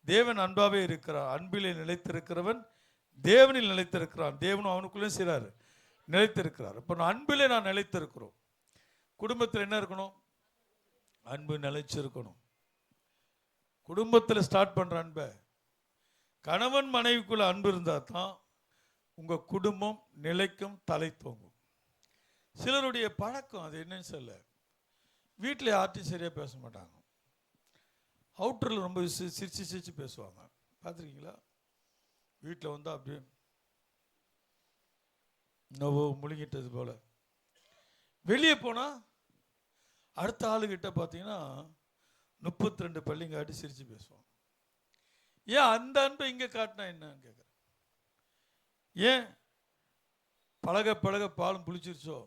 தேவன் அன்பாவே இருக்கிறார். அன்பிலே நிலைத்திருக்கிறவன் தேவனில் நிலைத்திருக்கிறான். தேவனும் அவனுக்குள்ளே செய்கிறாரு, நிலைத்திருக்கிறார். இப்போ அன்பிலே நான் நிலைத்திருக்கிறோம். குடும்பத்தில் என்ன இருக்கணும்? அன்பு நிலைச்சிருக்கணும். குடும்பத்தில் ஸ்டார்ட் பண்ணுற அன்பை, கணவன் மனைவிக்குள்ள அன்பு இருந்தால் தான் உங்கள் குடும்பம் நிலைக்கும், தலை தோங்கும். சிலருடைய பழக்கம் அது என்னன்னு சொல்ல, வீட்டில் யார்ட்டையும் சரியாக பேச மாட்டாங்க, அவுட்டரில் ரொம்ப சிரிச்சு சிரிச்சு பேசுவாங்க. பார்த்துருக்கீங்களா? வீட்டில் வந்து அப்படியே நோவோ முழுங்கிட்டது போல. வெளியே போனால் அடுத்த ஆளுகிட்ட பார்த்தீங்கன்னா 32 பள்ளிங்காட்டி சிரிச்சு பேசுவாங்க. ஏன் அந்த அன்பை இங்கே காட்டினா என்னன்னு கேட்குறேன். ஏன் பழக பழக பாலும் புளிச்சிருச்சோ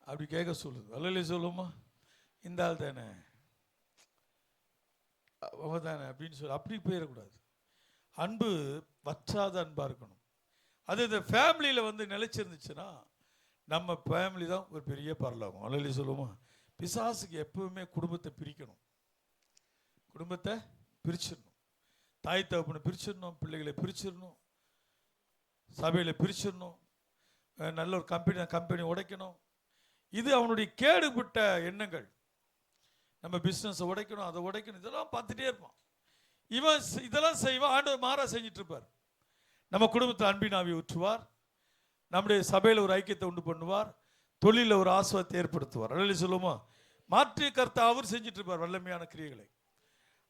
அப்படி கேட்க சொல்லுது. அல்லையே சொல்லுமா, இந்த ஆள் தானே, அவன் தானே அப்படின்னு சொல்லி அப்படி போயிடக்கூடாது. அன்பு வற்றாத அன்பாக இருக்கணும். அது இந்த ஃபேமிலியில் வந்து நிலைச்சிருந்துச்சுன்னா நம்ம ஃபேமிலி தான் ஒரு பெரிய பரலோகம். அல்லையே சொல்லுமா. பிசாசுக்கு எப்பவுமே குடும்பத்தை பிரிக்கணும், குடும்பத்தை பிரிச்சிடணும். தாய் தகப்பனை பிரிச்சிடணும், பிள்ளைகளை பிரிச்சிடணும், சபையில் பிரிச்சிடணும், நல்ல ஒரு கம்பெனி உடைக்கணும். இது அவனுடைய கேடுபட்ட எண்ணங்கள். நம்ம பிஸ்னஸை உடைக்கணும், அதை உடைக்கணும், இதெல்லாம் பார்த்துட்டே இருப்பான். இவன் இதெல்லாம் செய்வான், ஆண்டவர் மாறா செஞ்சிட்டு இருப்பார். நம்ம குடும்பத்தை அன்பின் ஆவி ஊற்றுவார், நம்முடைய சபையில் ஒரு ஐக்கியத்தை உண்டு பண்ணுவார், தொழிலில் ஒரு ஆசுவாதத்தை ஏற்படுத்துவார். அல்ல சொல்லுமா, மாற்றிய கருத்தை அவர் செஞ்சிட்டு இருப்பார், வல்லமையான கிரியைகளை.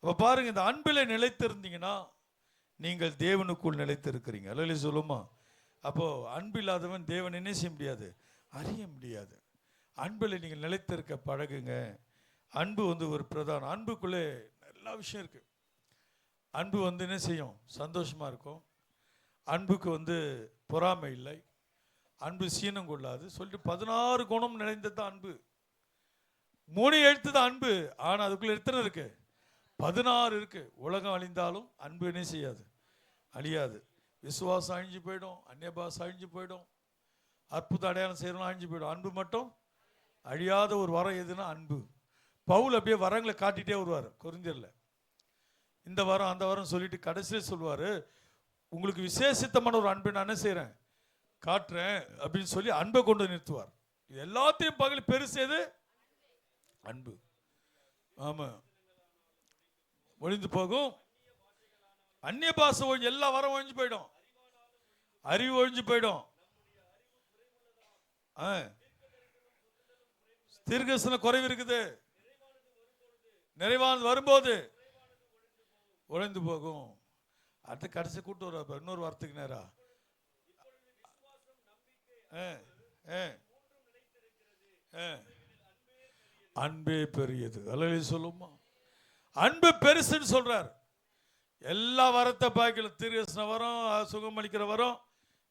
அப்போ பாருங்க, இந்த அன்பில் நிலைத்திருந்தீங்கன்னா நீங்கள் தேவனுக்குள் நிலைத்திருக்கிறீங்க. அல்ல சொல்லுமா. அப்போ அன்பில்லாதவன் தேவன் என்ன செய்ய முடியாது, அறிய முடியாது. அன்பில் நீங்கள் நிலைத்திருக்க பழகுங்க. அன்பு வந்து ஒரு பிரதான, அன்புக்குள்ளே எல்லா விஷயம் இருக்கு. அன்பு வந்து என்ன செய்யும், சந்தோஷமா இருக்கும். அன்புக்கு வந்து பொறாமை இல்லை, அன்பு சீனம் கொள்ளாது சொல்லிட்டு 16 குணம் நிறைந்தது அன்பு. 3 எழுத்து தான் அன்பு, ஆனால் அதுக்குள்ள எத்தனை இருக்கு, 16 இருக்கு. உலகம் அழிந்தாலும் அன்பு என்ன செய்யாது, அழியாது. விசுவாசம் அழிஞ்சு போயிடும், அந்நிய பாஷை அழிஞ்சு போயிடும், அற்புத அடையாளம் செய்யணும் அழிஞ்சு போயிடும். அன்பு மட்டும் அழியாத ஒரு வரம் எதுனா அன்பு. பவுல் அப்படியே வரங்களை காட்டிகிட்டே வருவார் கொரிந்தியர்ல. இந்த வாரம் அந்த வாரம் சொல்லிட்டு கடைசியில் சொல்லுவார், உங்களுக்கு விசேஷித்தமான ஒரு அன்பை நான் என்ன செய்கிறேன், காட்டுறேன் அப்படின்னு சொல்லி அன்பை கொண்டு நிறுத்துவார். இது எல்லாத்தையும் பகல் பெருசு எது, அன்பு. ஆமாம், ஒழிந்து போகும், அந்நிய பாஷை ஒழிஞ்சு, எல்லா வரம் ஒழிஞ்சு போயிடும், அறிவு ஒழிஞ்சு போயிடும். தீர்க்கதரிசன குறைவு இருக்குது, நிறைவானது வரும்போது உழைந்து போகும். அடுத்த கடைசி கூட்டு வர இன்னொரு வார்த்தைக்கு நேரா அன்பே பெரியது. அல்ல சொல்லுமா, அன்பு பெருசுன்னு சொல்றார். எல்லா வரத்தை பாக்கிலும், தீர்க்கதரிசன வரம், சுகம் அளிக்கிற வரம்,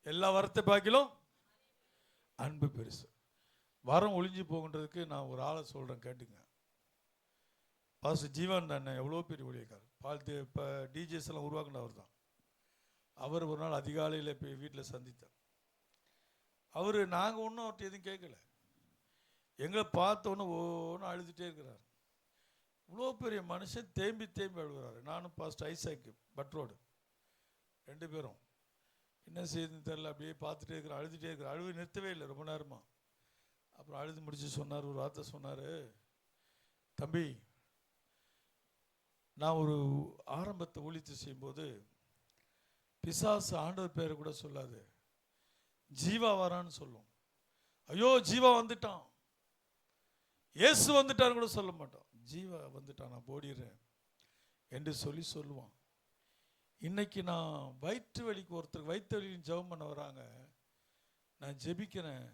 எல்லா வரத்தை பாக்கிலும் அன்பு பெருசு. வரம் ஒளிஞ்சு போகின்றதுக்கு நான் ஒரு ஆளை சொல்றேன், கேட்டுங்க. பாஸ்டர் ஜீவன் தானே, எவ்வளோ பெரிய ஊழியக்காரர். இப்போ டிஜேஸ் எல்லாம் உருவாக்குனவர் தான். அவர் ஒரு நாள் அதிகாலையில் போய் வீட்டில் சந்தித்தார். அவர் நாங்கள் ஒன்றும் அவர்கிட்ட எதுவும் கேட்கல, எங்களை பார்த்தோன்னு ஒன்று அழுதுகிட்டே இருக்கிறார். இவ்வளோ பெரிய மனுஷன் தேம்பி தேம்பி அழுகிறாரு. நானும் பாஸ்டர் ஐசாக்கு பட்ரோடு 2 பேரும் என்ன செய்யுதுன்னு தெரியல, அப்படியே பார்த்துட்டே இருக்கிறார், அழுதுகிட்டே இருக்கிறார். அழுவு நிறுத்தவே இல்லை ரொம்ப நேரமாக. அப்புறம் அழுது முடிச்சு சொன்னார், ஒரு வார்த்தை சொன்னார், தம்பி, நான் ஒரு ஆரம்பத்தை ஊழித்து செய்யும்போது பிசாசு ஆண்டவர் பேரை கூட சொல்லாது, ஜீவா வரான்னு சொல்லும். ஐயோ ஜீவா வந்துட்டான், இயேசு வந்துட்டான்னு கூட சொல்ல மாட்டோம், ஜீவா வந்துட்டான் நான் போடிடுறேன் என்று சொல்லி சொல்லுவான். இன்னைக்கு நான் வயிற்று வலிக்கு, ஒருத்தருக்கு வயிற்று வலின்னு ஜெபம் பண்ண வராங்க, நான் ஜெபிக்கிறேன்,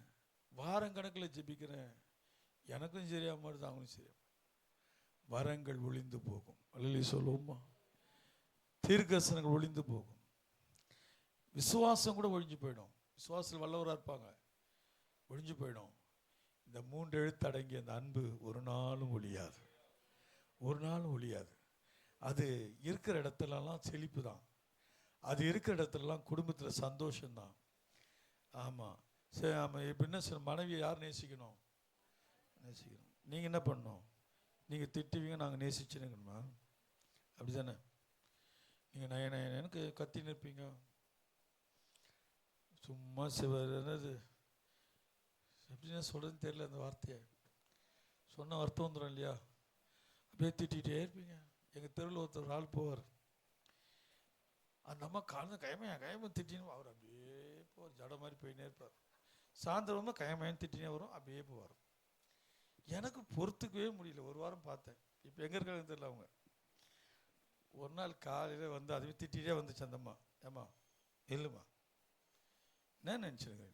வாரக்கணக்கில் ஜெபிக்கிறேன், எனக்கும் சரியாக மாட்டுது, அவங்களும் சரியா. வரங்கள் ஒளிந்து போகும். அல்ல சொல்லுவோமா, தீர்க்கதரிசனங்கள் ஒளிந்து போகும், விசுவாசம் கூட ஒழிஞ்சு போயிடும். விசுவாசத்தில் வல்லவராக இருப்பாங்க, ஒழிஞ்சு போயிடும். இந்த 3 எழுத்து அடங்கிய அந்த அன்பு ஒரு நாளும் ஒழியாது, ஒரு நாளும் ஒழியாது. அது இருக்கிற இடத்துலலாம் செழிப்பு தான், அது இருக்கிற இடத்துலலாம் குடும்பத்தில் சந்தோஷம்தான். ஆமாம், சரி. ஆமாம், இப்போ என்ன சார், மனைவியை யார் நேசிக்கணும், நேசிக்கணும். நீங்கள் என்ன பண்ணணும், நீங்கள் திட்டுவீங்க, நாங்கள் நேசிச்சுனுங்கம்மா, அப்படி தானே. நீங்கள் எனக்கு கத்தின்னு இருப்பீங்க. சும்மா சிவர் என்னது எப்படின்னா சொல்கிறதுன்னு தெரியல. அந்த வார்த்தையை சொன்ன அர்த்தம் வந்துடும் இல்லையா? அப்படியே திட்டிகிட்டே இருப்பீங்க. எங்கள் தெருவில் ஒருத்தர் ஆள் போவார். அந்த அம்மா காலையில் கயமையாக திட்டின்னு அவர் அப்படியே போவார். ஜட மாதிரி போயினே இருப்பார். சாயந்தரம் தான் கயமையான்னு திட்டினே வரும். அப்படியே போவார். எனக்கு பொறுத்துக்கவே முடியல. ஒரு வாரம் பார்த்தேன். இப்போ எங்கே இருக்காங்கன்னு தெரியல. அவங்க ஒரு நாள் காலையில் வந்து அதுவே திட்டிகிட்டே வந்துச்சு அந்த அம்மா. ஏம்மா இல்லைம்மா, என்ன நினச்சிருங்க,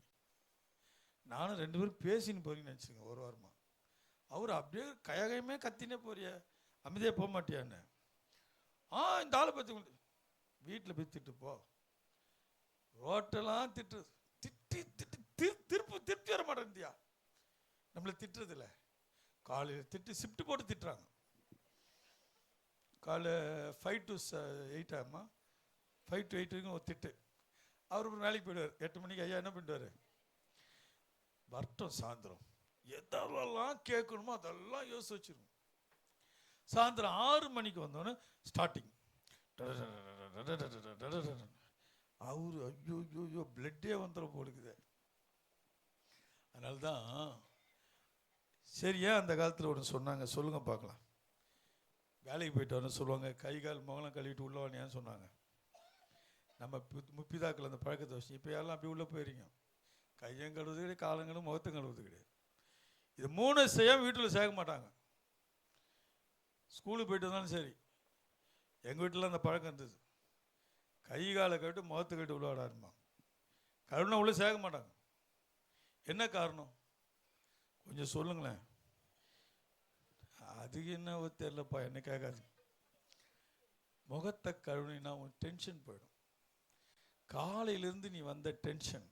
நானும் 2 பேரும் பேசின்னு போறீங்கன்னு நினச்சிருங்க ஒரு வாரமா. அவர் அப்படியே கயகயமே கத்தினே போறிய, அமைதியாக போக மாட்டியான்னு. இந்த ஆளை பற்றி வீட்டில் போய் திட்டுப்போ. ரோட்டெல்லாம் திட்டுறது. திட்டி திட்டி திருப்பி வர மாட்டேன்தியா நம்மளை திட்டுறதில்ல. காலையில் திட்டு ஷிஃப்ட் போட்டு திட்டுறாங்க. காலை 5 to 8 ஆகுமா, 5 to 8 வரைக்கும் ஒரு திட்டு. அவர் ஒரு வேலைக்கு போயிடுவார். 8 மணிக்கு ஐயா என்ன பண்ணிடுவார், வரட்டும் சாயந்தரம் எதெல்லாம் கேட்கணுமோ அதெல்லாம் யோசிச்சு வச்சிருக்கணும். சாயந்தரம் 6 மணிக்கு வந்தோன்னே ஸ்டார்டிங். அவரு ஐயோ பிளட்டே வந்துட போடுக்குது. அதனால்தான் சரியா அந்த காலத்தில் ஒன்று சொன்னாங்க, சொல்லுங்க பார்க்கலாம். வேலைக்கு போயிட்டோன்னு சொல்லுவாங்க, கை கால் முகலாம் கழுவிட்டு உள்ளவானியான்னு சொன்னாங்க. நம்ம முப்பிதாக்கள் அந்த பழக்கத்தை வச்சு இப்போ எல்லாம் அப்படி உள்ளே போயிருங்க. கையும் கழுவுறது கிடையாது, காலங்களும் முகத்தும் கழுவுறது கிடையாது. இது 3 செய்யாமல் வீட்டில் சேர்க்க மாட்டாங்க. ஸ்கூலுக்கு போயிட்டு வந்தாலும் சரி, எங்கள் வீட்டில் அந்த பழக்கம் இருந்தது. கை காலை கட்டு முகத்தை கட்டு உள்ள விடாருமா. கழுவுனா உள்ளே சேர்க்க மாட்டாங்க. என்ன காரணம் கொஞ்சம் சொல்லுங்களேன். அதுக்கு என்ன தெரியலப்பா, என்ன கேட்காது. முகத்தை கழுவினா உன் டென்ஷன் போயிடும். காலையிலேருந்து நீ வந்த டென்ஷன்,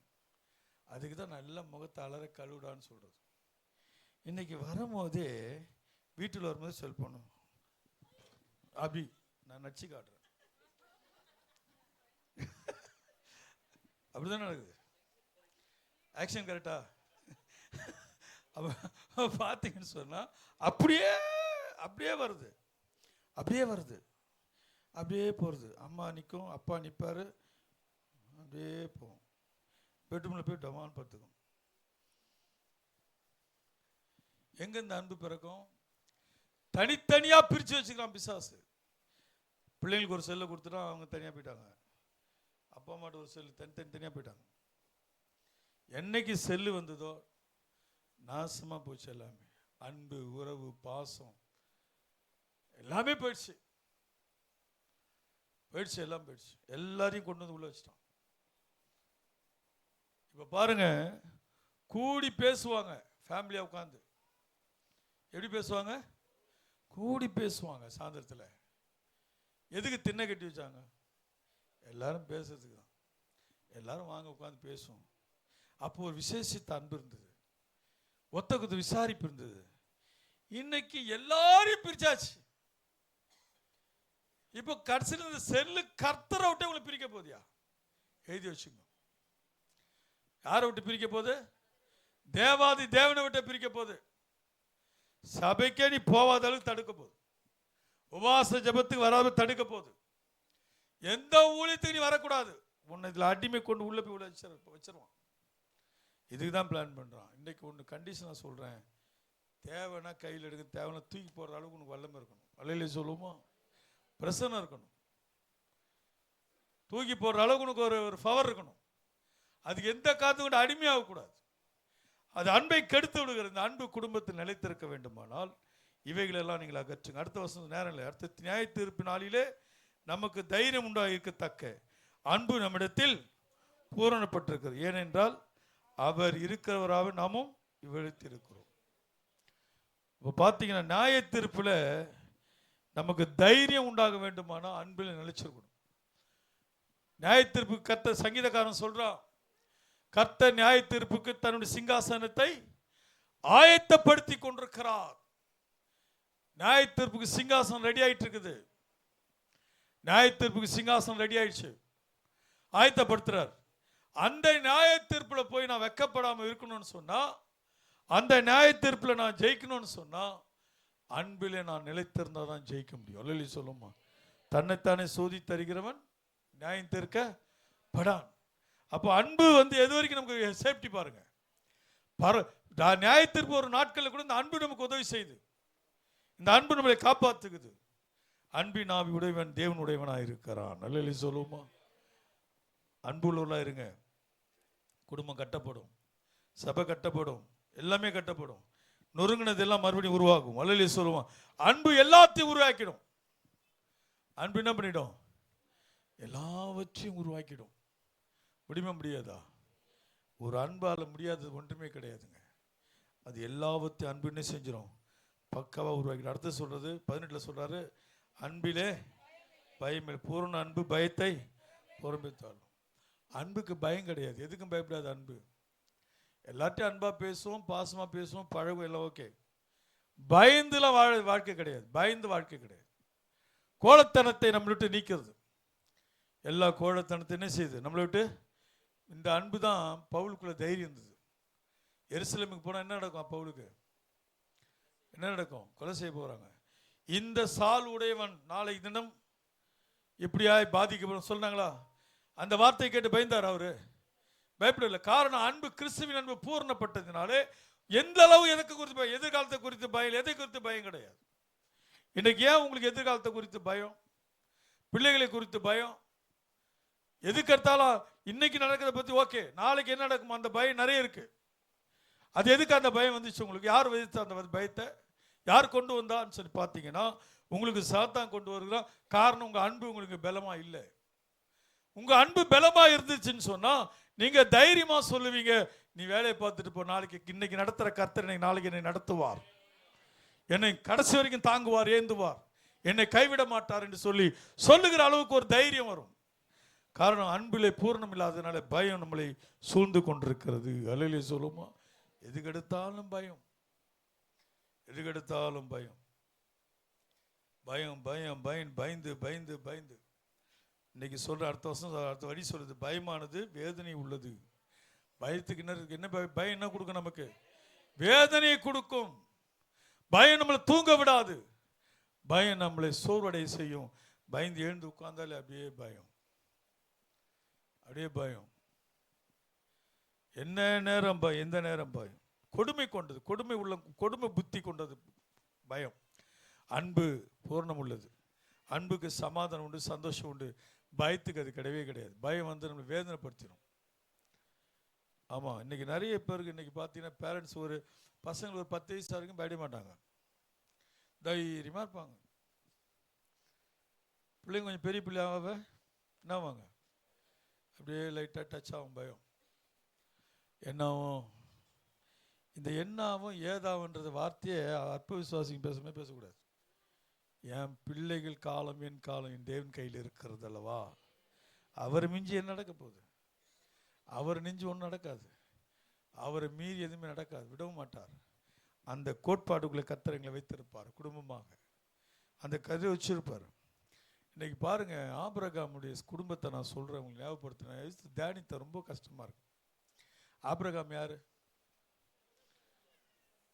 அதுக்கு தான் நல்ல முகத்தை அலற கழுவிடான்னு சொல்கிறது. இன்னைக்கு வரும்போதே வீட்டில் வரும்போது செல்போனு அப்படி நான் நச்சு காட்டுறேன். அப்படிதான் நடக்குது. ஆக்ஷன் கரெக்டா? பார்த்தீங்கன்னு சொன்னா அப்படியே வருது, அப்படியே போகிறது. அம்மா நிற்கும், அப்பா நிற்பார், அப்படியே போகும். பெட்ரூமில் போய் டமான் படுத்துக்கும். எங்க இந்த அன்பு பிறக்கும்? தனித்தனியா பிரிச்சு வச்சுக்கிறான் பிசாசு. பிள்ளைங்களுக்கு ஒரு செல்லை கொடுத்துட்டா அவங்க தனியா போயிட்டாங்க. அப்பா அம்மாட்ட ஒரு செல்லு தனித்தனியா போயிட்டாங்க. என்னைக்கு செல்லு வந்ததோ நாசமா போச்சு. எல்லாமே அன்பு, உறவு, பாசம் எல்லாமே போயிடுச்சு. எல்லாம் போயிடுச்சு. எல்லாரையும் கொண்டு வந்து உள்ள வச்சுட்டான். இப்ப பாருங்க, கூடி பேசுவாங்க ஃபேமிலியா உட்காந்து. எப்படி பேசுவாங்க? கூடி பேசுவாங்க. சாயந்தரத்தில் எதுக்கு திண்ணை கட்டி வச்சாங்க? எல்லாரும் பேசுறதுக்கு தான். எல்லாரும் வாங்க உட்காந்து பேசுவோம். அப்போ ஒரு விசேஷித்த அன்பு இருந்தது, ஒத்தகுத்து விசாரிப்பு இருந்தது. இன்னைக்கு எல்லாரையும் பிரிச்சாச்சு. இப்போ கடைசியில் இந்த செல்லு கர்த்தரை விட்டு உங்களை பிரிக்க போதியா? எழுதி வச்சுங்க. யாரை விட்டு பிரிக்க போகுது? தேவாதி தேவனை விட்டு பிரிக்க போகுது. சபைக்கே நீ போவாத அளவுக்கு தடுக்க போகுது. உபவாச ஜபத்துக்கு வராம தடுக்க போகுது. எந்த ஊழியத்துக்கு நீ வரக்கூடாது. உன்னை இதில் அடிமை கொண்டு உள்ள போய் வச்சிருவான். இதுக்கு தான் பிளான் பண்ணுறான். இன்றைக்கு ஒன்று கண்டிஷனாக சொல்கிறேன். தேவைன்னா கையில் எடுக்க, தேவைன்னா தூக்கி போடுற அளவுக்கு உனக்கு வல்லமை இருக்கணும். வல்லையிலே சொல்லுவோமா? பிரசன்னம் இருக்கணும். தூக்கி போடுற அளவுக்கு உனக்கு ஒரு பவர் இருக்கணும். அதுக்கு எந்த காத்து கொண்டு அடிமையாகக்கூடாது. அது அன்பை கெடுத்து விடுகிறது. இந்த அன்பு குடும்பத்தில் நிலைத்திருக்க வேண்டுமானால் இவைகளெல்லாம் நீங்கள் அகற்றுங்க. அடுத்த வருஷம் நேரம் இல்லை. அடுத்த நியாய தீர்ப்பு நாளிலே நமக்கு தைரியம் உண்டாக இருக்கத்தக்க அன்பு நம்மிடத்தில் பூரணப்பட்டிருக்கிறது. ஏனென்றால் அவர் இருக்கிறவராக நாமும் இவ்விடத்தில் இருக்கிறோம். இப்போ பார்த்தீங்கன்னா நியாய தீர்ப்பில் நமக்கு தைரியம் உண்டாக வேண்டுமானால் அன்பில் நிலைச்சிருக்கணும். நியாய தீர்ப்புக்கு கர்த்தர் சங்கீதக்காரன் சொல்றான், கர்த்தர் நியாய தீர்ப்புக்கு தன்னுடைய சிங்காசனத்தை ஆயத்தப்படுத்தி கொண்டிருக்கிறார். நியாய தீர்ப்புக்கு சிங்காசனம் ரெடி ஆயிட்டு இருக்குது. நியாய தீர்ப்புக்கு சிங்காசனம் ரெடி ஆயிடுச்சு, ஆயத்தப்படுத்துறார். அந்த நியாய தீர்ப்புல போய் நான் வெக்கப்படாம இருக்கணும்னு சொன்னா, அந்த நியாய தீர்ப்புல நான் ஜெயிக்கணும்னு சொன்னா, அன்பிலே நான் நிலைத்திருந்தா தான் ஜெயிக்க முடியும். அல்லேலூயா சொல்லுமா? தன்னைத்தானே சோதி தருகிறவன் நியாயம் தீர்க்கப்படான். அப்போ அன்பு வந்து எது வரைக்கும் நமக்கு சேஃப்டி பாருங்க. நியாயத்திற்கு ஒரு நாட்களில் கூட இந்த அன்பு நமக்கு உதவி செய்யுது. இந்த அன்பு நம்மளை காப்பாற்றுக்குது. அன்பின் ஆவி உடையவன் தேவன் உடையவனாக இருக்கிறான். நல்ல சொல்லுவோமா? அன்புள்ளவர்களா இருங்க. குடும்பம் கட்டப்படும், சபை கட்டப்படும், எல்லாமே கட்டப்படும். நொறுங்கினது எல்லாம் மறுபடியும் உருவாகும். அல்லேலூயா சொல்லுவான். அன்பு எல்லாத்தையும் உருவாக்கிடும். அன்பு என்ன பண்ணிடும்? எல்லாவற்றையும் உருவாக்கிடும். முடியுமா? முடியாதா? ஒரு அன்பால முடியாதது ஒன்றுமே கிடையாதுங்க. அது எல்லாவற்றையும் அன்பு என்ன செஞ்சிடும்? பக்காவா உருவாக்கிடும். அடுத்து சொல்றது 18 சொல்றாரு, அன்பிலே பயமே, பூரண அன்பு பயத்தை பொறுமைத்தாலும். அன்புக்கு பயம் கிடையாது. எதுக்கும் பயப்படாது அன்பு. எல்லாத்தையும் அன்பா பேசுவோம், பாசமா பேசுவோம், பழகும், எல்லாம் ஓகே. பயந்துலாம் வாழ்க்கை கிடையாது. பயந்து வாழ்க்கை கிடையாது. கோழத்தனத்தை நம்மளை விட்டு நீக்கிறது. எல்லா கோழத்தனத்தை என்ன செய்யுது நம்மளை விட்டு? இந்த அன்பு தான் பவுலுக்குள்ள தைரியம் இருந்தது. எருசலேமுக்கு போனால் என்ன நடக்கும்? பவுலுக்கு என்ன நடக்கும்? கொலை செய்ய போறாங்க. இந்த சால் உடையவன் நாளை தினம் இப்படியாய் பாதிக்கப்படும் சொன்னாங்களா? அந்த வார்த்தை கேட்டு பயந்தார் அவரு? பயப்படவில்லை. காரணம் அன்பு, கிறிஸ்துவின் அன்பு பூர்ணப்பட்டதினாலே எந்த அளவு எனக்கு குறித்து பயம், எதிர்காலத்தை குறித்து பயம், எதை குறித்து பயம் கிடையாது. இன்னைக்கு ஏன் உங்களுக்கு எதிர்காலத்தை குறித்து பயம், பிள்ளைகளை குறித்து பயம்? எதுக்கு எடுத்தாலும் இன்னைக்கு நடக்கிறத பத்தி ஓகே, நாளைக்கு என்ன நடக்கும் அந்த பயம் நிறைய இருக்கு. அது எதுக்கு அந்த பயம் வந்துச்சு உங்களுக்கு? யார் விதித்த அந்த பயத்தை? யார் கொண்டு வந்தான்னு சொல்லி பார்த்தீங்கன்னா உங்களுக்கு சாத்தான் கொண்டு வருகிறான். காரணம் உங்க அன்பு உங்களுக்கு பலமா இல்லை. உங்க அன்பு பலமா இருந்துச்சுன்னு சொன்னா நீங்க தைரியமா சொல்லுவீங்க, நீ வேலையை பார்த்துட்டு போ, நாளைக்கு இன்னைக்கு நடத்துற கர்த்தர் நாளைக்கு என்னை நடத்துவார், என்னை கடைசி வரைக்கும் தாங்குவார், ஏந்துவார், என்னை கைவிட மாட்டார் என்று சொல்லி சொல்லுகிற அளவுக்கு ஒரு தைரியம் வரும். காரணம் அன்பிலே பூர்ணம் இல்லாததுனால பயம் நம்மளை சூழ்ந்து கொண்டிருக்கிறது. அல்லேலூயா சொல்லுமா? எதுக்கெடுத்தாலும் பயம், எதுக்கெடுத்தாலும் பயம், பயம் பயம் பயம், பயந்து பயந்து பயந்து. இன்னைக்கு சொல்ற அடுத்த வருஷம் அடுத்த வழி சொல்றது, பயமானது வேதனை உள்ளது. பயத்துக்கு என்ன பயம் என்ன கொடுக்கும்? நமக்கு வேதனையை கொடுக்கும். பயம் நம்மளை தூங்க விடாது. பயம் நம்மளை சோர்வடைய செய்யும். பயந்து எழுந்து உட்கார்ந்தாலே அப்படியே பயம், அப்படியே பயம். என்ன நேரம் பயம், எந்த நேரம் பயம். கொடுமை கொண்டது, கொடுமை உள்ள, கொடுமை புத்தி கொண்டது பயம். அன்பு பூர்ணம் உள்ளது. அன்புக்கு சமாதானம் உண்டு, சந்தோஷம் உண்டு. பயத்துக்கு அது கிடையவே கிடையாது. பயம் வந்து நம்மளை வேதனைப்படுத்திடும். ஆமாம், இன்னைக்கு நிறைய பேருக்கு இன்னைக்கு பார்த்தீங்கன்னா பேரண்ட்ஸ் ஒரு பசங்களுக்கு ஒரு 10 வயசு வரைக்கும் பயப்பட மாட்டாங்க, தைரியமாக இருப்பாங்க. பிள்ளைங்க கொஞ்சம் பெரிய பிள்ளையாக என்னவாங்க, அப்படியே லைட்டாக டச் ஆகும் பயம். என்னாவும் இந்த என்னாவும் ஏதாவுன்றது வார்த்தையை அற்ப விசுவாசிக்கு பேசுமே பேசக்கூடாது. என் பிள்ளைகள் காலம் என் காலம் என் தேவன் கையில் இருக்கிறது அல்லவா. அவர் மிஞ்சி என்ன நடக்க போகுது? அவர் நெஞ்சு ஒன்றும் நடக்காது. அவரை மீறி எதுவுமே நடக்காது, விடவும் மாட்டார். அந்த கோட்பாடுகளை கர்த்தர் எங்களை வைத்திருப்பார். குடும்பமாக அந்த கதை வச்சிருப்பார். இன்னைக்கு பாருங்க, ஆபிரகாமுடைய குடும்பத்தை நான் சொல்றேன், உங்களுக்கு ஞாபகப்படுத்தினேன். தியானித்த ரொம்ப கஷ்டமா இருக்கு. ஆபிரகாம் யாரு?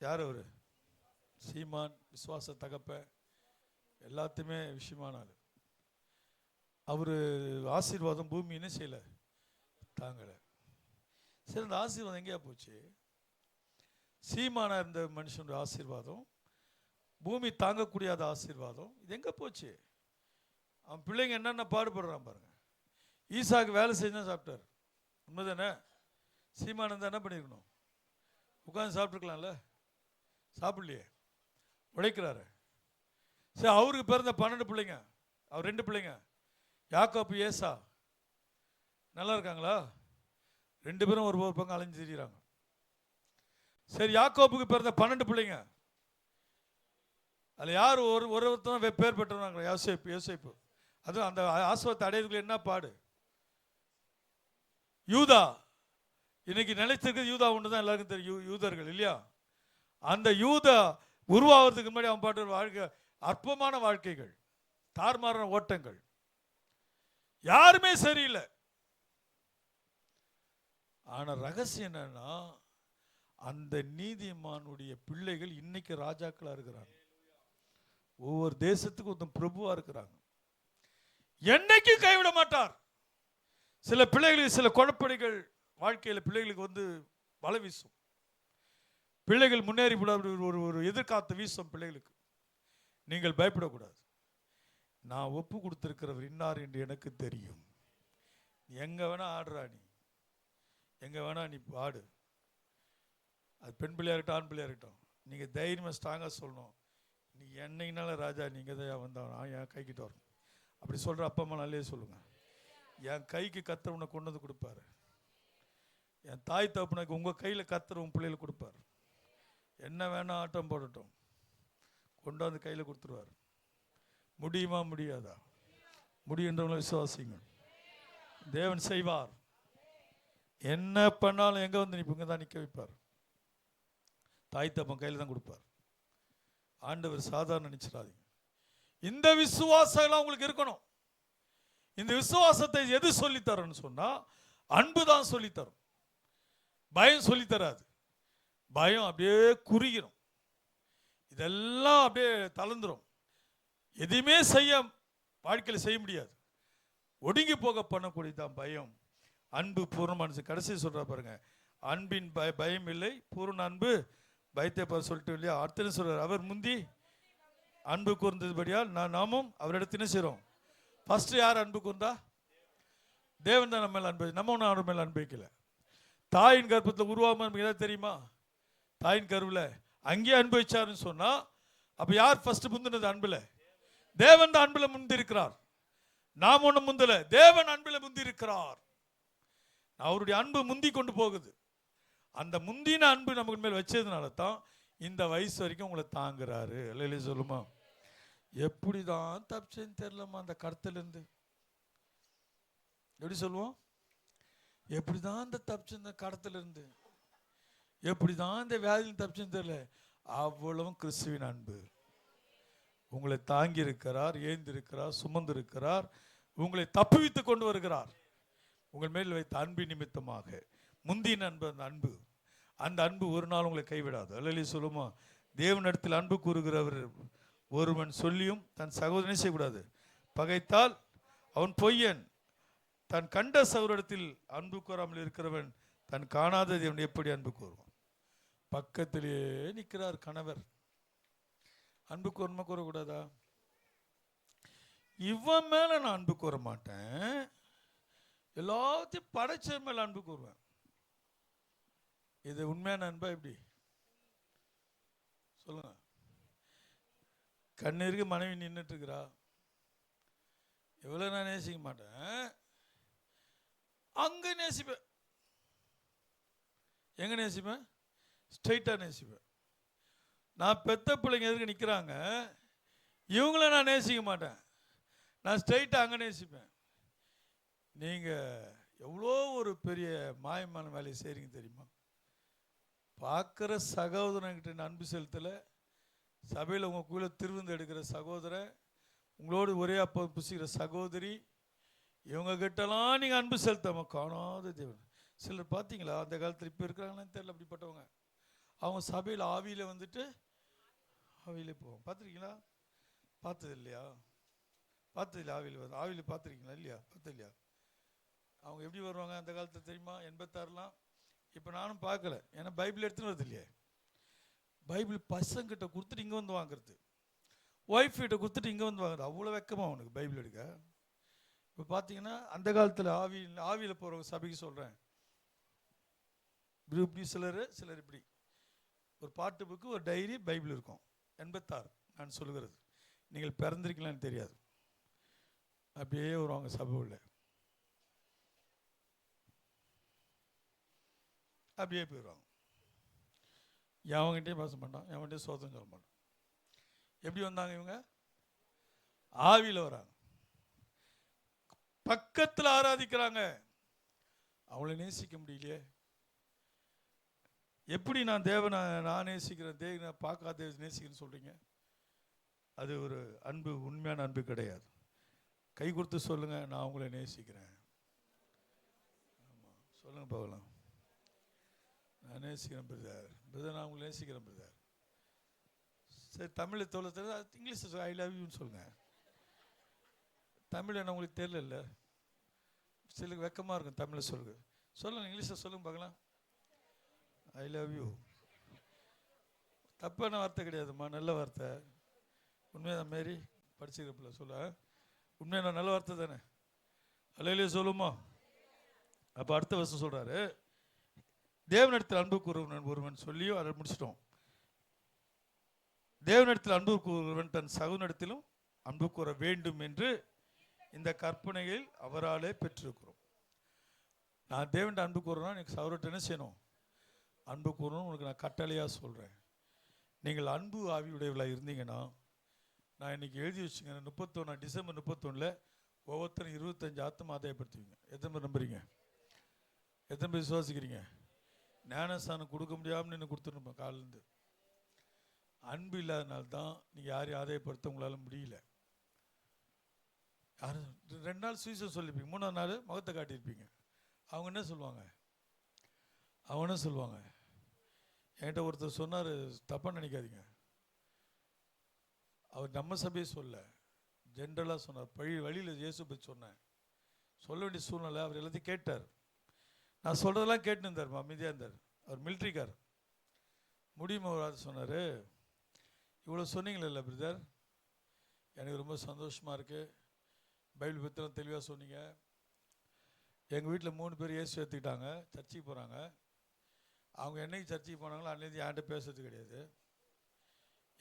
யார் அவரு? சீமான், விசுவாச தகப்ப, எல்லாத்தையுமே விஷயமானாரு. அவரு ஆசீர்வாதம் பூமி என்ன செய்யல, தாங்கல. சரி, அந்த ஆசீர்வாதம் எங்கேயா போச்சு? சீமானா இருந்த மனுஷனுடைய ஆசீர்வாதம், பூமி தாங்கக்கூடிய ஆசீர்வாதம், இது எங்க போச்சு? அவன் பிள்ளைங்க என்னென்ன பாடுபடுறான் பாருங்க. ஈசாக்கு வேலை செஞ்சு தான் சாப்பிட்டார், உண்மைதானே? சீமானந்தா என்ன பண்ணிருக்கணும்? உட்காந்து சாப்பிட்டுருக்கலாம்ல, சாப்பிடலையே, உழைக்கிறாரு. சரி, அவருக்கு பிறந்த 12 பிள்ளைங்க, அவர் 2 பிள்ளைங்க, யாக்கோப்பு ஏசா, நல்லா இருக்காங்களா? 2 பேரும் ஒரு பக்கம் அலைஞ்சு திரிகிறாங்க. சரி, யாக்கோப்புக்கு பிறந்த 12 பிள்ளைங்க, அதில் யார் ஒருத்தரும் பேர் பெற்றவங்க? யோசேப்பு. யோசேப்பு அது அந்த ஆசீர்வாதத்தை அடையிறதுக்குள்ள என்ன பாடு. யூதா, இன்னைக்கு நிலைத்திருக்கிறது யூதா ஒன்று தான், எல்லாருக்கும் தெரியும், யூதர்கள் இல்லையா? அந்த யூதா உருவாகிறதுக்கு முன்னாடி அவன் பாட்டு வாழ்க்கை, அற்பமான வாழ்க்கைகள், தார்மாரான ஓட்டங்கள், யாருமே சரியில்லை. ஆனா ரகசியம் என்னன்னா, அந்த நீதிமானுடைய பிள்ளைகள் இன்னைக்கு ராஜாக்களா இருக்கிறாங்க. ஒவ்வொரு தேசத்துக்கும் ஒருத்தன் பிரபுவா இருக்கிறாங்க. என்னைக்கும் கைவிட மாட்டார். சில பிள்ளைகளுக்கு சில குழப்படிகள் வாழ்க்கையில் பிள்ளைகளுக்கு வந்து வலை வீசும். பிள்ளைகள் முன்னேறி ஒரு எதிர்காத்து வீசும் பிள்ளைகளுக்கு. நீங்கள் பயப்படக்கூடாது. நான் ஒப்பு கொடுத்திருக்கிறவர் இன்னார் என்று எனக்கு தெரியும். எங்க வேணா ஆடுறா, நீ எங்க வேணா நீ பாடு. அது பெண் பிள்ளையா இருக்கட்டும் ஆண் பிள்ளையா இருக்கட்டும், நீங்க தைரியமா ஸ்ட்ராங்கா சொல்லணும். நீ என்னைக்குனால ராஜா நீங்க தான் வந்தவன், என் கைக்கிட்ட வரணும் அப்படி சொல்ற அப்பா அம்மா நல்லே சொல்லுங்க. என் கைக்கு கத்தர் உன்னை கொண்டு வந்து கொடுப்பாரு. என் தாய் தகப்பனுக்கு உங்க கையில கத்தர் உன் பிள்ளைகளை கொடுப்பாரு. என்ன வேணா ஆட்டம் போடட்டும், கொண்டாந்து கையில கொடுத்துருவார். முடியுமா முடியாதா? முடியுன்றவங்களை விசுவாசிங்க. தேவன் செய்வார். என்ன பண்ணாலும் எங்க வந்து நிற்பீங்க தான் நிற்க வைப்பார். தாய் தப்பன் கையில் தான் கொடுப்பார். ஆண்டவர் சாதாரண நினைச்சிடாதீங்க. இந்த விசுவாசம் உங்களுக்கு இருக்கணும். இந்த விசுவாசத்தை எது சொல்லித்தரன்னு சொன்னா அன்பு தான் சொல்லித்தரும். பயம் சொல்லித்தராது. பயம் அப்படியே குறுகிடும். இதெல்லாம் அப்படியே தளர்ந்துடும். எதுவுமே செய்ய வாழ்க்கையில் செய்ய முடியாது. ஒடுங்கி போக பண்ணக்கூடியதான் பயம். அன்பு பூர்ணமான கடைசி சொல்ற பாருங்க, அன்பின் பயம் இல்லை, பூர்ண அன்பு பயத்தை சொல்லிட்டு இல்லையா? அடுத்த சொல்றாரு, அவர் முந்தி அன்பு கூர்ந்ததுபடியால் நாமும் அவரிடத்தினே செய்றோம். ஃபர்ஸ்ட் யார் அன்பு கூர்ந்தா? தேவன் தான் நம்ம மேல அன்பு. நம்ம ஒன்றும் அவர் மேல அன்பு வைக்கல. தாயின் கர்ப்பத்தில் உருவாம ஏதாவது தெரியுமா? தாயின் கருவில் அங்கேயே அன்பு வச்சாருன்னு சொன்னா அப்ப யார் ஃபர்ஸ்ட் முந்தினது? அன்புல. தேவன் தான் அன்புல முந்தி இருக்கிறார். நாம் ஒண்ணு முந்தல, தேவன் அன்புல முந்தி இருக்கிறார். அவருடைய அன்பு முந்தி கொண்டு போகுது. அந்த முந்தின அன்பு நமக்கு மேல் வச்சதுனால தான் இந்த வயசு வரைக்கும் உங்களை தாங்குறாரு. இல்லையே சொல்லுமா? எப்படிதான் தப்பிச்சேன்னு தெரியலமா அந்த கடத்துல இருந்து. எப்படி சொல்லுவோம்? எப்படிதான் இந்த தப்பிச்சு இந்த கடத்துல இருந்து, எப்படிதான் இந்த வியாதியில் தப்பிச்சுன்னு தெரியல. அவ்வளவும் கிறிஸ்துவின் அன்பு. உங்களை தாங்கி இருக்கிறார், ஏந்தி இருக்கிறார், சுமந்து இருக்கிறார், உங்களை தப்புவித்து கொண்டு வருகிறார். உங்கள் மேல் வைத்த அன்பு நிமித்தமாக முந்தின அன்பு, அந்த அன்பு ஒரு நாள் உங்களை கைவிடாது. அல்ல சொல்லுமா? தேவனிடத்தில் அன்பு கூறுகிறவர் ஒருவன் சொல்லியும் தன் சகோதரனை செய்யக்கூடாது. பகைத்தால் அவன் பொய்யன். தன் கண்ட சகோதரத்தில் அன்பு கூறாமல் இருக்கிறவன் தன் காணாத தேவன் எப்படி அன்பு கூறுவான்? பக்கத்திலேயே நிற்கிறார் கணவர், அன்பு கூறமா கூறக்கூடாதா? இவன் மேல நான் அன்பு கூற மாட்டேன், எல்லாத்தையும் படைச்ச மேல அன்பு கூறுவேன். இது உண்மையான அன்பா? எப்படி சொல்லுங்க? கண்ணீருக்கு மனைவி நின்றுட்டு இருக்கிறா, எவ்வளவு நான் நேசிக்க மாட்டேன், அங்க நேசிப்பேன். எங்க நேசிப்பேன்? ஸ்ட்ரைட்டா நேசிப்பேன். நான் பெத்த பிள்ளைங்க எதுக்கு நிற்கிறாங்க, இவங்கள நான் நேசிக்க மாட்டேன், நான் ஸ்ட்ரைட்டா அங்கே நேசிப்பேன். நீங்கள் எவ்வளோ ஒரு பெரிய மாயமான வேலையை செய்கிறீங்க தெரியுமா? பார்க்குற சகோதரன்கிட்ட அன்பு செலுத்தலை, சபையில் உங்கள் கூட திருவிந்து எடுக்கிற சகோதரன், உங்களோடு ஒரே அப்போ புசிக்கிற சகோதரி, இவங்க கிட்டலாம் நீங்கள் அன்பு செலுத்தாம காணாத தேவன். சிலர் பார்த்தீங்களா அந்த காலத்தில், இப்போ இருக்கிறாங்கன்னு தெரியல, அப்படிப்பட்டவங்க. அவங்க சபையில் ஆவியில் வந்துட்டு ஆவியிலே போவோம். பார்த்துருக்கீங்களா? பார்த்தது இல்லையா? பார்த்தது இல்லை. ஆவியில் பார்த்துருக்கீங்களா? இல்லையா? பார்த்தது இல்லையா? அவங்க எப்படி வருவாங்க அந்த காலத்தில் தெரியுமா? 86லாம். இப்போ நானும் பார்க்கல, ஏன்னா பைபிள் எடுத்துன்னு வருது இல்லையே. பைபிள் பசங்கிட்ட கொடுத்துட்டு இங்கே வந்து வாங்குறது, ஒய்ஃப் கிட்ட கொடுத்துட்டு இங்கே வந்து வாங்குறது. அவ்வளோ வெக்கமா அவனுக்கு பைபிள் எடுக்க. இப்போ பார்த்தீங்கன்னா அந்த காலத்தில் ஆவியில் போகிறவங்க சபைக்கு சொல்கிறேன், இப்படி சிலர் இப்படி ஒரு பாட்டு புக்கு, ஒரு டைரி, பைபிள் இருக்கும். 86 நான் சொல்லுகிறது, நீங்கள் பிறந்திருக்கலான்னு தெரியாது. அப்படியே வருவாங்க சபை உள்ள, அப்படியே போயிடுவாங்க. எவங்கிட்டையும் பேச மாட்டான், எவன்கிட்டையும் சோதனை சொல்ல மாட்டான். எப்படி வந்தாங்க இவங்க? ஆவியில் வராங்க, பக்கத்தில் ஆராதிக்கிறாங்க. அவளை நேசிக்க முடியலையே. எப்படி நான் தேவனை நான் நேசிக்கிறேன், தேவனை பார்க்காத நேசிக்கிறேன்னு சொல்றீங்க? அது ஒரு அன்பு, உண்மையான அன்பு கிடையாது. கை கொடுத்து சொல்லுங்க, நான் உங்களை நேசிக்கிறேன். ஆமாம், சொல்லுங்க பார்க்கலாம். நான் நேசிக்கிறேன் பிரதர், நான் உங்களை நேசிக்கிறேன் பிரதர். சரி, தமிழில் தோழ இங்கிலீஷ் ஐ லவ் யூன்னு சொல்லுங்க. தமிழ் என்ன உங்களுக்கு தெரியல, சில வெக்கமாக இருக்கும் தமிழில் சொல்லுங்க இங்கிலீஷில் சொல்லுங்க பார்க்கலாம். I love you. தப்பான வார்த்தை கிடையாதும்மா, நல்ல வார்த்தை. உண்மையாக மாரி படிச்சுக்கிறப்பில்ல சொல்ல, உண்மையான நல்ல வார்த்தை தானே, அல்லையிலே சொல்லுமா. அப்போ அடுத்த வருஷம் சொல்கிறாரு, தேவனிடத்தில் அன்பு கூறுவன் ஒருவன் சொல்லியும் அதை முடிச்சிட்டோம். தேவனிடத்தில் அன்பு கூறுவன் தன் சகோதரனிடத்திலும் அன்பு கூற வேண்டும் என்று இந்த கற்பனையில் அவராலே பெற்றிருக்கிறோம். நான் தேவன் அன்பு கூறணும், எனக்கு சகோதரர்கிட்ட என்ன செய்யணும், அன்பு கூறணும். உனக்கு நான் கட்டளையாக சொல்கிறேன். நீங்கள் அன்பு ஆவியுடையவளாக இருந்தீங்கன்னா, நான் இன்னைக்கு எழுதி வச்சுங்க, 31 டிசம்பர் 31 ஒவ்வொருத்தரும் 25 ஆத்மா ஆதாயப்படுத்துவீங்க. எத்தனை பேர் நம்புறீங்க? எத்தனை பேர் விசுவாசிக்கிறீங்க? ஞானஸ்தானம் கொடுக்க முடியாமல் நின்று கொடுத்துருப்பேன் காலிலேருந்து. அன்பு இல்லாதனால்தான் நீங்கள் யாரையும் ஆதாயப்படுத்த உங்களால் முடியல. யாரும் 2 நாள் சுவிசேஷம் சொல்லியிருப்பீங்க, 3ஆவது நாள் முகத்தை காட்டியிருப்பீங்க. அவங்க என்ன சொல்லுவாங்க, என்கிட்ட ஒருத்தர் சொன்னார், தப்பாக நினைக்காதீங்க, அவர் நம்ம சபையை சொல்ல, ஜென்ரலாக சொன்னார். வழியில் இயேசு பற்றி சொன்னேன், சொல்ல வேண்டிய சூழ்நிலை. அவர் எல்லாத்தையும் கேட்டார், நான் சொல்கிறதெல்லாம் கேட்டுன்னு இருந்தார், அமைதியாக இருந்தார். அவர் மிலிட்ரிக்கார். முடியுமா ஒரு ஆள் சொன்னார், இவ்வளோ சொன்னீங்களே பிரதர், எனக்கு ரொம்ப சந்தோஷமாக இருக்குது, பைபிள் பற்றிலாம் தெளிவாக சொன்னீங்க. எங்கள் வீட்டில் 3 பேர் இயேசு ஏற்றுக்கிட்டாங்க, சர்ச்சைக்கு போகிறாங்க. அவங்க என்னைக்கு சர்ச்சைக்கு போனாங்களோ அன்னைக்கு என்கிட்ட பேசுறது கிடையாது,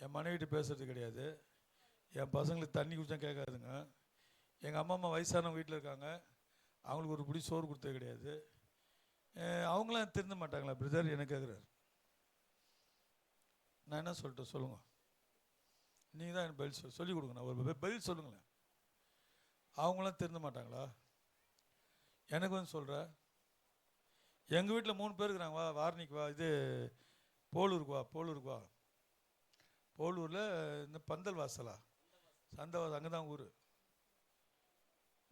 என் மனைவிட்டு பேசுறது கிடையாது, என் பசங்களுக்கு தண்ணி குடிச்சா கேட்காதுங்க. எங்கள் அம்மா வயசானவங்க வீட்டில் இருக்காங்க, அவங்களுக்கு ஒரு பிடி சோறு கொடுத்தது கிடையாது. அவங்களாம் திருந்த மாட்டாங்களா பிரதர் எனக்கு கேட்குறாரு. நான் என்ன சொல்லிட்டேன் சொல்லுங்க, நீங்கள் தான் எனக்கு பதில் சொல்லிக் கொடுங்க, ஒரு பதில் சொல்லுங்களேன். அவங்களாம் திருந்த மாட்டாங்களா? எனக்கு வந்து சொல்கிற, எங்கள் வீட்டில் 3 பேர் இருக்கிறாங்க, வா வாரணிக்கு வா, இது போலூருக்கு வா, போலூரில் இந்த பந்தல் வாசலா சந்தவாசம், அங்கே தான் ஊர்.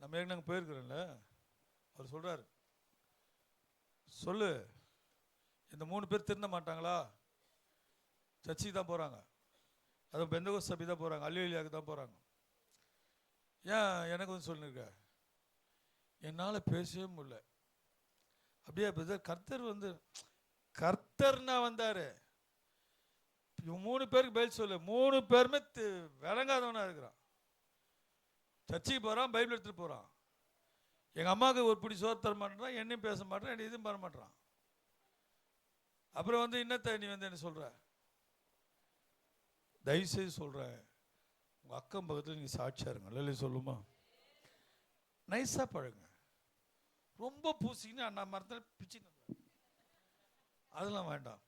நம்ம நாங்கள் போயிருக்கிறோம்ல. அவர் சொல்கிறார், சொல்லு, இந்த 3 பேர் திருந்த மாட்டாங்களா? சர்ச்சைக்கு தான் போகிறாங்க, அதுவும் பெந்தகோஸ்து சபை தான் போகிறாங்க, அல்லேலூயாவுக்கு தான் போகிறாங்க. ஏன் எனக்கு வந்து சொல்லிருக்க? என்னால் பேசவே முடியல. அப்படியே பிரதர், கர்த்தர் வந்து கர்த்தர்னா வந்தார், 3 பேருக்கு பதில் சொல்லு. 3 பேருமே விளங்காதவனா இருக்கிறான். சர்ச்சைக்கு போகிறான், பைபிள் எடுத்துகிட்டு போகிறான். எங்கள் அம்மாவுக்கு ஒரு பிடி சோறு தர மாட்டேறான், என்னையும் பேச மாட்டேறான், என்ன இதுவும் பண்ண மாட்டேறான். அப்புறம் வந்து இன்னத்த நீ வந்து என்ன சொல்கிற? தயவுசெய்து சொல்கிறேன், உங்கள் அக்கம் பக்கத்தில் நீங்கள் சாட்சியாக இருங்க. இல்லை சொல்லுமா? நைஸாக பழங்க. ரொம்ப பூசிக்கின்னு அண்ணா மரத்தில் பிச்சுங்க, அதெல்லாம் வேண்டாம்.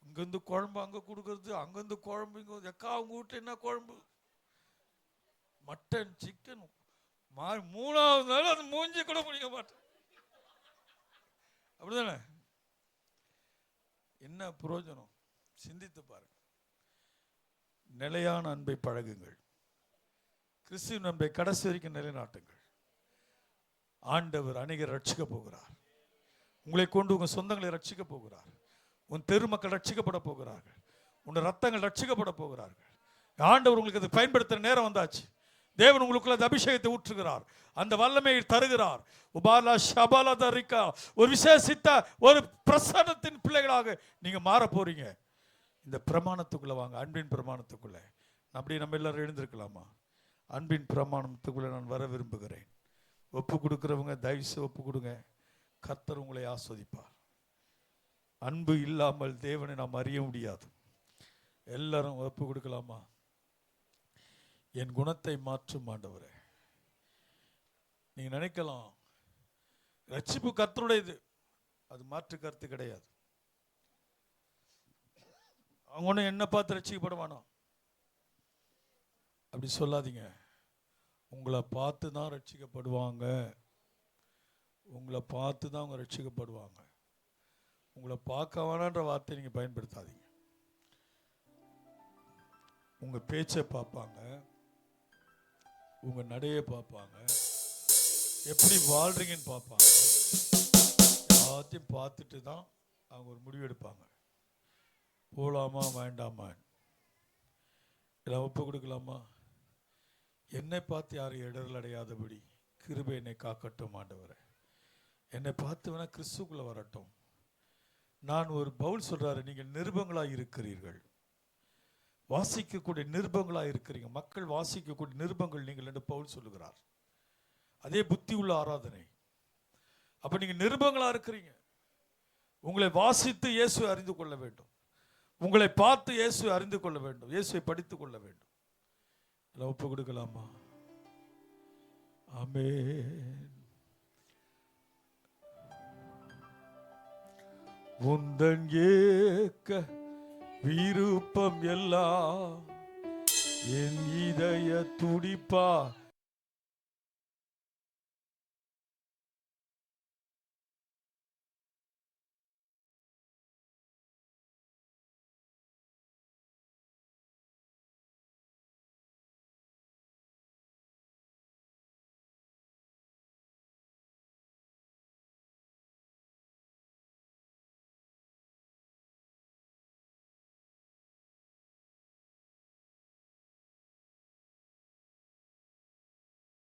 இங்கேருந்து குழம்பு அங்கே கொடுக்கறது, அங்கேருந்து குழம்பு இங்கே, எக்கா அவங்க வீட்டில் என்ன குழம்பு, மட்டன் சிக்கன், 3ஆவது நாள் அது மூஞ்சி கூட முடிக்க மாட்டேன். அப்படிதானே? என்ன பிரயோஜனம்? சிந்தித்து பாருங்க. நிலையான அன்பை பழகுங்கள். கிறிஸ்துவின் அன்பை கடைசி வரைக்கும் நிலைநாட்டுங்கள். ஆண்டவர் அநேகரை ரட்சிக்க போகிறார். உங்களை கொண்டு உங்கள் சொந்தங்களை ரட்சிக்க போகிறார். உன் தெரு மக்கள் ரட்சிக்கப்பட போகிறார்கள். உன் ரத்தங்கள் ரட்சிக்கப்பட போகிறார்கள். ஆண்டவர் உங்களுக்கு அதை பயன்படுத்துகிற நேரம் வந்தாச்சு. தேவன் உங்களுக்குள்ள அபிஷேகத்தை ஊற்றுகிறார், அந்த வல்லமையை தருகிறார். உபாலா ஷபாலா தரிக்கா, ஒரு விசேஷித்த ஒரு பிரசன்னத்தின் பிள்ளைகளாக நீங்க மாற போறீங்க. இந்த பிரமாணத்துக்குள்ள வாங்க, அன்பின் பிரமாணத்துக்குள்ள. அப்படியே நம்ம எல்லாரும் எழுந்திருக்கலாமா? அன்பின் பிரமாணத்துக்குள்ள நான் வர விரும்புகிறேன். ஒப்பு கொடுக்கிறவங்க தயவுசெய்து ஒப்பு கொடுங்க. கர்த்தர் உங்களை ஆஸ்வதிப்பார். அன்பு இல்லாமல் தேவனை நாம் அறிய முடியாது. எல்லாரும் ஒப்பு கொடுக்கலாமா? என் குணத்தை மாற்றும் ஆண்டவரே. நீங்க நினைக்கலாம் ரட்சிப்பு கர்த்தருடையது, அது மாற்று கருத்து கிடையாது. அவங்க ஒன்றும் என்ன பார்த்து ரட்சிக்கப்படுவானோ அப்படி சொல்லாதீங்க. உங்களை பார்த்து தான் ரட்சிக்கப்படுவாங்க. உங்களை பார்த்து தான் அவங்க ரட்சிக்கப்படுவாங்க. உங்களை பார்க்க வேணான்ற வார்த்தை நீங்க பயன்படுத்தாதீங்க. உங்க பேச்சை பார்ப்பாங்க, உங்க நடையை பார்ப்பாங்க, எப்படி வாழ்றீங்கன்னு பார்ப்பாங்க. எல்லாத்தையும் பார்த்துட்டு தான் அவங்க ஒரு முடிவு எடுப்பாங்க. போகலாமா வேண்டாமா, எல்லாம் ஒப்பு கொடுக்கலாமா? என்னை பார்த்து யாரும் இடரல் அடையாதபடி கிருபை என்னை காக்கட்டும் ஆண்டவரே. என்னை பார்த்து வேணா கிறிஸ்துக்குள்ள வரட்டும். நான் ஒரு பவுல் சொல்றாரு, நீங்கள் நிருபங்களாக இருக்கிறீர்கள், வாசிக்கக்கூடிய நிருபங்களாக இருக்கிறீங்க, மக்கள் வாசிக்கக்கூடிய நிருபங்கள் நீங்கள் என்று பவுல் சொல்லுகிறார். அதே புத்தி உள்ள ஆராதனை. அப்ப நீங்க நிருபங்களா இருக்கிறீங்க. உங்களை வாசித்து இயேசுவை அறிந்து கொள்ள வேண்டும், உங்களை பார்த்து இயேசுவை அறிந்து கொள்ள வேண்டும், இயேசுவை படித்துக் கொள்ள வேண்டும். ஒப்பு கொடுக்கலாமா? ஆமென். உந்தன் ஏக்க விருப்பம் எல்லாம் என் இதய துடிப்பா